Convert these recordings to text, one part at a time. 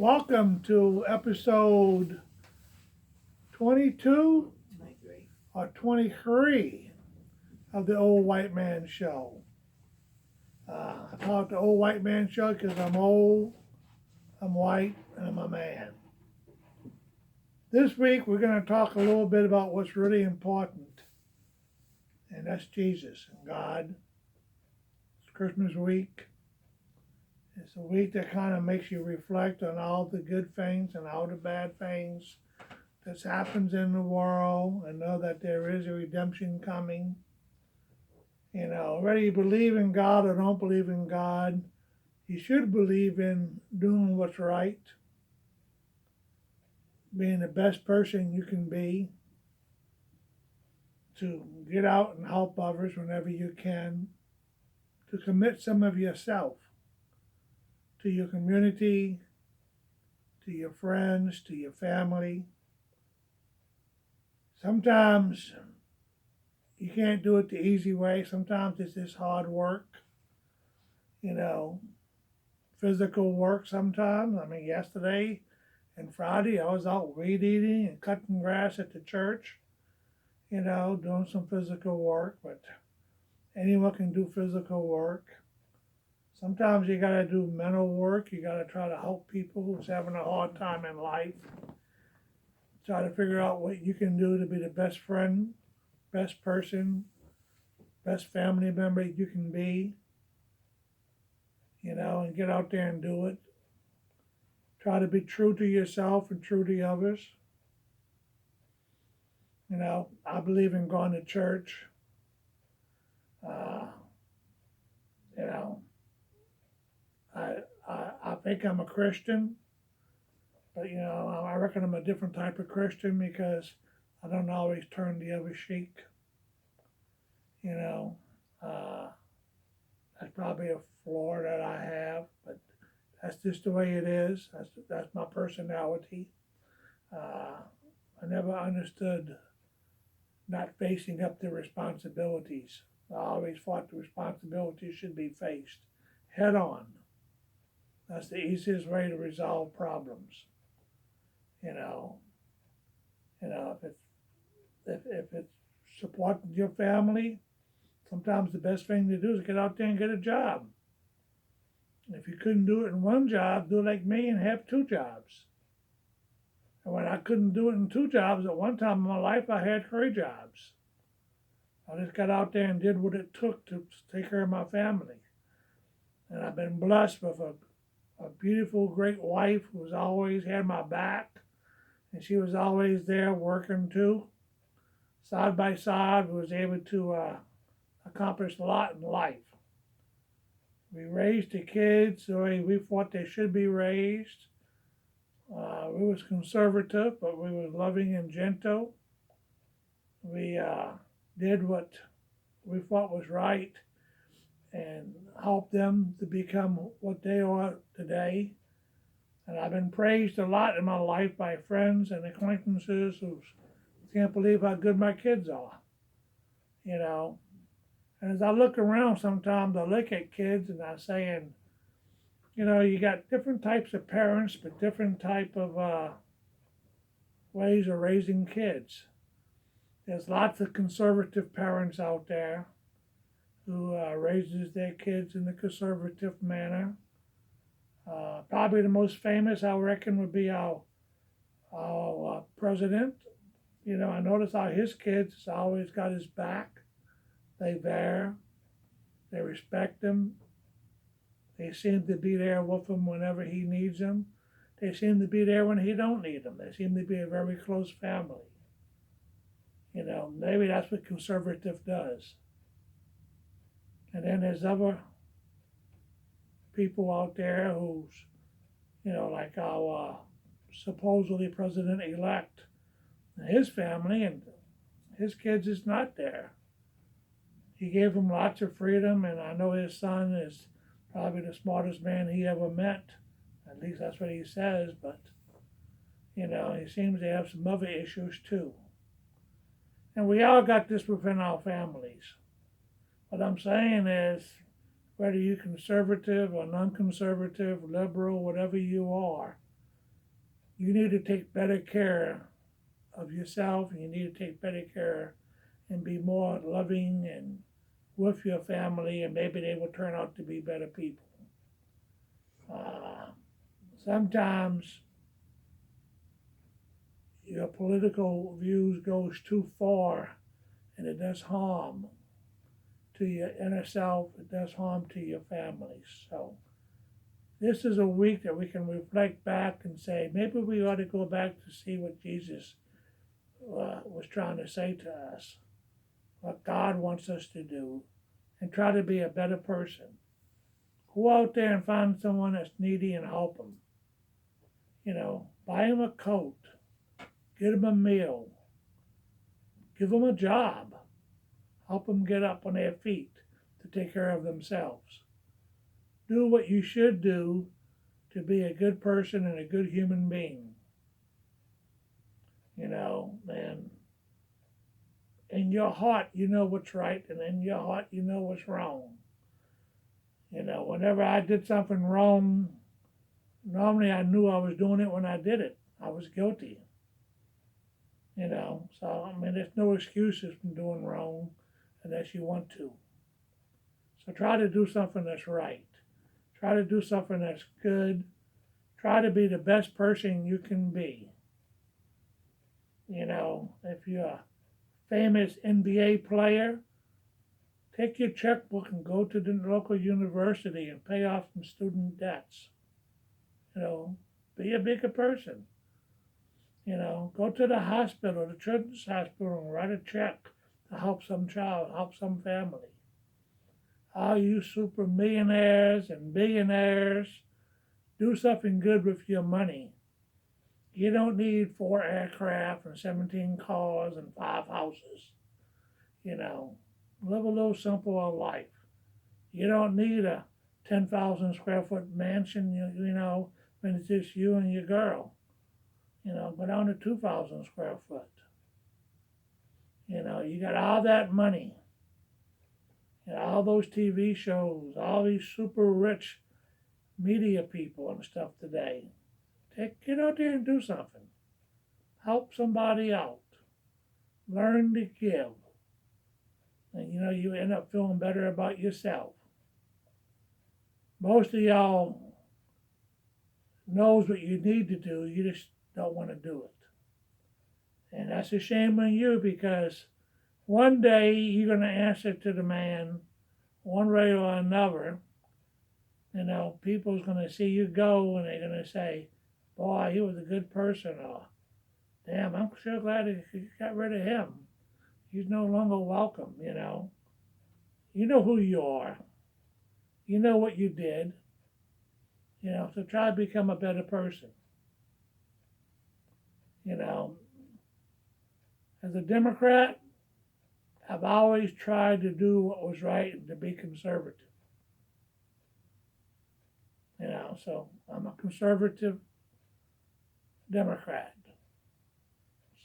Welcome to episode 22 or 23 of the Old White Man Show. I call it the Old White Man Show because I'm old, I'm white, and I'm a man. This week we're going to talk a little bit about what's really important, and that's Jesus and God. It's Christmas week. It's a week that kind of makes you reflect on all the good things and all the bad things that happens in the world and know that there is a redemption coming. Whether you believe in God or don't believe in God, you should believe in doing what's right, being the best person you can be, to get out and help others whenever you can, to commit some of yourself to your community, to your friends, to your family. Sometimes you can't do it the easy way. Sometimes it's just hard work, you know, physical work sometimes. Yesterday and Friday I was out weed eating and cutting grass at the church, doing some physical work, but anyone can do physical work. Sometimes you gotta do mental work. You gotta try to help people who's having a hard time in life. Try to figure out what you can do to be the best friend, best person, best family member you can be, and get out there and do it. Try to be true to yourself and true to others. I believe in going to church. Uh, you know, I think I'm a Christian, but I reckon I'm a different type of Christian because I don't always turn the other cheek. You know, uh, that's probably a flaw that I have, but that's just the way it is. That's my personality. I never understood not facing up to responsibilities. I always thought the responsibilities should be faced head on. That's the easiest way to resolve problems. You know, if it's supporting your family, sometimes the best thing to do is get out there and get a job. If you couldn't do it in one job, do like me and have two jobs. And when I couldn't do it in two jobs at one time in my life, I had three jobs. I just got out there and did what it took to take care of my family. And I've been blessed with a beautiful, great wife who's always had my back. And she was always there working too. Side by side, we was able to accomplish a lot in life. We raised the kids the way we thought they should be raised. We was conservative, but we was loving and gentle. We did what we thought was right and helped them to become what they are today. And I've been praised a lot in my life by friends and acquaintances who can't believe how good my kids are. You know, and as I look around sometimes, I look at kids and I'm saying, you got different types of parents, but different type of ways of raising kids. There's lots of conservative parents out there who raises their kids in a conservative manner. Probably the most famous, I reckon, would be our president. I notice how his kids always got his back. They there. They respect him. They seem to be there with him whenever he needs them. They seem to be there when he don't need them. They seem to be a very close family. Maybe that's what conservative does. And then there's other people out there who's, like our supposedly president-elect and his family and his kids is not there. He gave them lots of freedom, and I know his son is probably the smartest man he ever met. At least that's what he says, but, he seems to have some other issues too. And we all got this within our families. What I'm saying is, whether you're conservative or non-conservative, liberal, whatever you are, you need to take better care of yourself, and you need to take better care and be more loving and with your family, and maybe they will turn out to be better people. Uh, Sometimes your political views goes too far, and it does harm to your inner self. It does harm to your families. So this is a week that we can reflect back and say maybe we ought to go back to see what Jesus was trying to say to us, what God wants us to do, and try to be a better person. Go out there and find someone that's needy and help them. Buy them a coat, get them a meal, give them a job, help them get up on their feet to take care of themselves. Do what you should do to be a good person and a good human being. And in your heart, you know what's right, and in your heart, you know what's wrong. Whenever I did something wrong, normally I knew I was doing it when I did it. I was guilty. So there's no excuses from doing wrong unless you want to. So try to do something that's right. Try to do something that's good. Try to be the best person you can be. If you're a famous NBA player, take your checkbook and go to the local university and pay off some student debts. Be a bigger person. Go to the hospital, the children's hospital, and write a check to help some child, help some family. All you super millionaires and billionaires, do something good with your money. You don't need 4 aircraft and 17 cars and 5 houses. Live a little simpler life. You don't need a 10,000 square foot mansion, when it's just you and your girl. Go down to 2,000 square foot. You got all that money, and all those TV shows, all these super rich media people and stuff today. Get out there and do something. Help somebody out. Learn to give. And you end up feeling better about yourself. Most of y'all knows what you need to do, you just don't want to do it. And that's a shame on you, because one day you're going to answer to the man one way or another. People's going to see you go and they're going to say, boy, he was a good person, or damn, I'm so glad you got rid of him. He's no longer welcome. You know who you are. You know what you did. So try to become a better person. As a Democrat, I've always tried to do what was right and to be conservative. So I'm a conservative Democrat.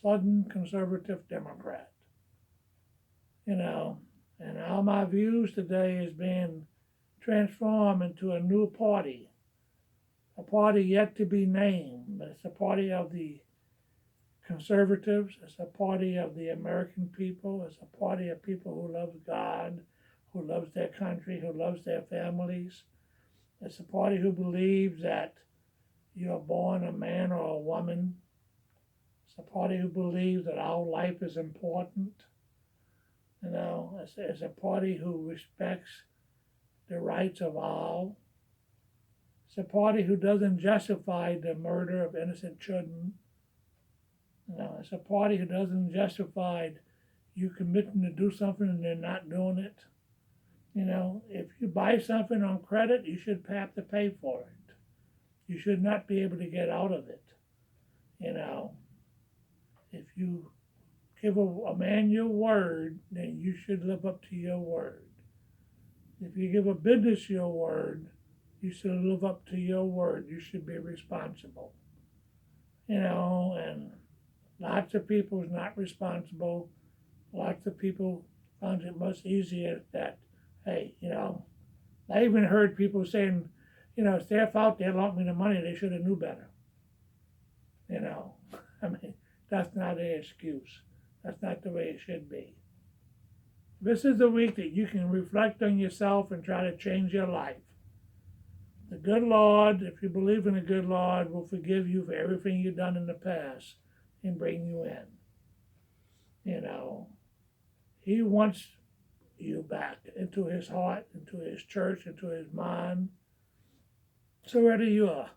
Southern conservative Democrat. And all my views today is being transformed into a new party. A party yet to be named. It's a party of the conservatives. It's a party of the American people. It's a party of people who love God, who loves their country, who loves their families. It's a party who believes that you're born a man or a woman. It's a party who believes that our life is important. It's a party who respects the rights of all. It's a party who doesn't justify the murder of innocent children. It's a party who doesn't justify you committing to do something and they're not doing it. If you buy something on credit, you should have to pay for it. You should not be able to get out of it. If you give a man your word, then you should live up to your word. If you give a business your word, you should live up to your word. You should be responsible. And lots of people is not responsible. Lots of people find it much easier that, hey, I even heard people saying, it's their fault they loaned me the money. They should have knew better. You know, I mean, that's not an excuse. That's not the way it should be. This is the week that you can reflect on yourself and try to change your life. The good Lord, if you believe in the good Lord, will forgive you for everything you've done in the past and bring you in. You know, He wants you back into His heart, into His church, into His mind. So whether you're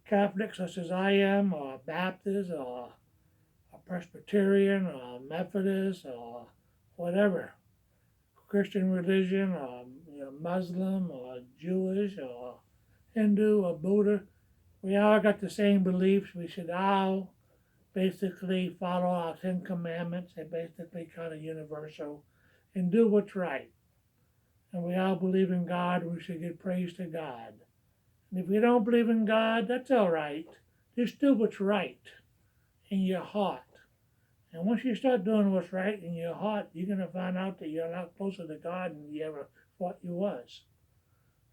Catholic, such as I am, or Baptist, or a Presbyterian, or Methodist, or whatever, Christian religion, or Muslim, or Jewish, or Hindu, or Buddha, we all got the same beliefs. We should all basically follow our Ten Commandments. They're basically kind of universal, and do what's right. And we all believe in God. We should give praise to God. And if you don't believe in God, that's all right. Just do what's right in your heart. And once you start doing what's right in your heart, you're going to find out that you're a lot closer to God than you ever thought you was.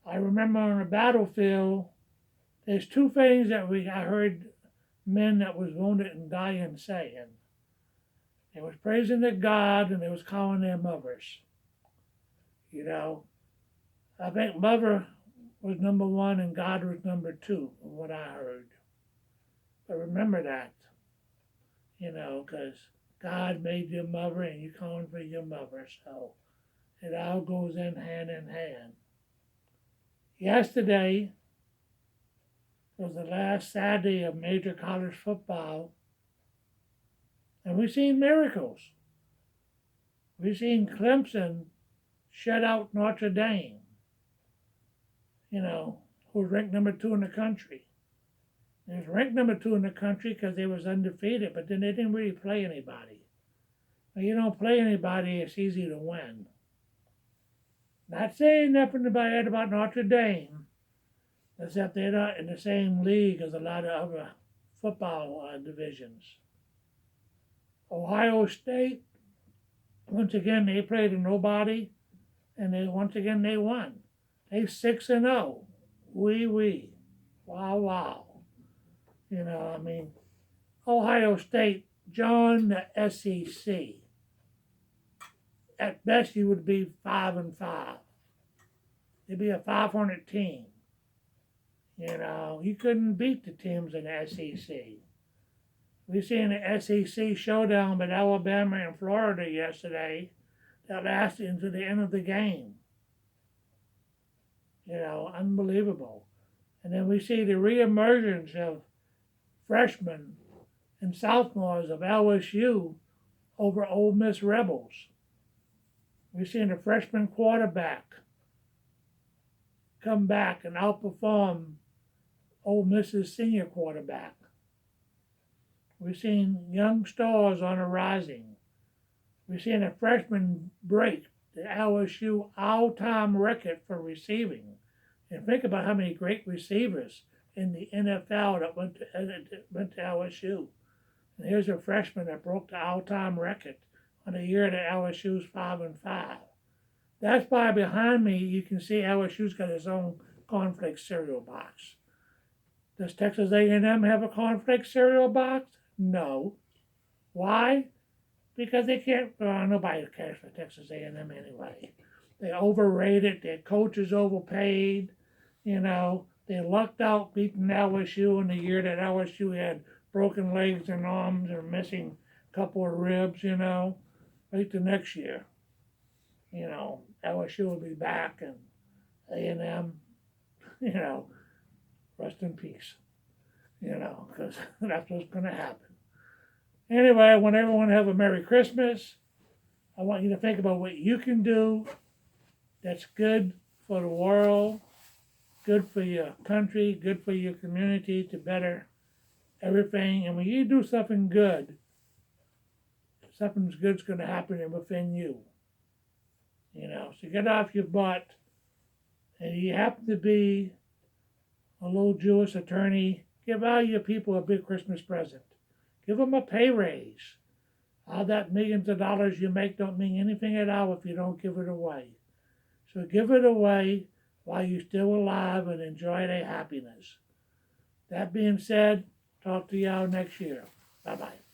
I remember on the battlefield, there's two things that I heard men that was wounded and dying saying. They was praising their God and they was calling their mothers. You know, I think mother was number one and God was number two, from what I heard. But remember that, because God made your mother and you're calling for your mother. So it all goes in hand. Yesterday was the last Saturday of major college football, and we've seen miracles. We've seen Clemson shut out Notre Dame, who's ranked number 2 in the country. They was ranked number 2 in the country because they was undefeated, but then they didn't really play anybody. When you don't play anybody, it's easy to win. Not saying nothing bad about Notre Dame, except they're not in the same league as a lot of other football divisions. Ohio State, once again, they played a nobody, and once again they won. They 6-0. Wee. Wow. Ohio State joined the SEC. At best, you would be 5-5. It'd be a 500 team. You couldn't beat the teams in the SEC. We seen the SEC showdown with Alabama and Florida yesterday that lasted into the end of the game. Unbelievable. And then we see the reemergence of freshmen and sophomores of LSU over Ole Miss Rebels. We've seen a freshman quarterback come back and outperform Ole Miss's senior quarterback. We've seen young stars on the rising. We've seen a freshman break the LSU all-time record for receiving. And think about how many great receivers in the NFL that went to LSU. And here's a freshman that broke the all-time record on a year that LSU's 5-5. That's why behind me you can see LSU's got its own cornflakes cereal box. Does Texas A&M have a cornflakes cereal box? No. Why? Because they can't. Nobody cares for Texas A&M anyway. They're overrated. Their coach is overpaid. They lucked out beating LSU in the year that LSU had broken legs and arms and missing a couple of ribs. Wait till next year. LSU will be back, and A&M, rest in peace. Because that's what's going to happen. Anyway, I want everyone to have a Merry Christmas. I want you to think about what you can do that's good for the world, good for your country, good for your community, to better everything. And when you do something good, something good's going to happen within you. So get off your butt. And you happen to be a little Jewish attorney, give all your people a big Christmas present. Give them a pay raise. All that millions of dollars you make don't mean anything at all if you don't give it away. So give it away while you're still alive and enjoy their happiness. That being said, Talk to y'all next year. Bye-bye.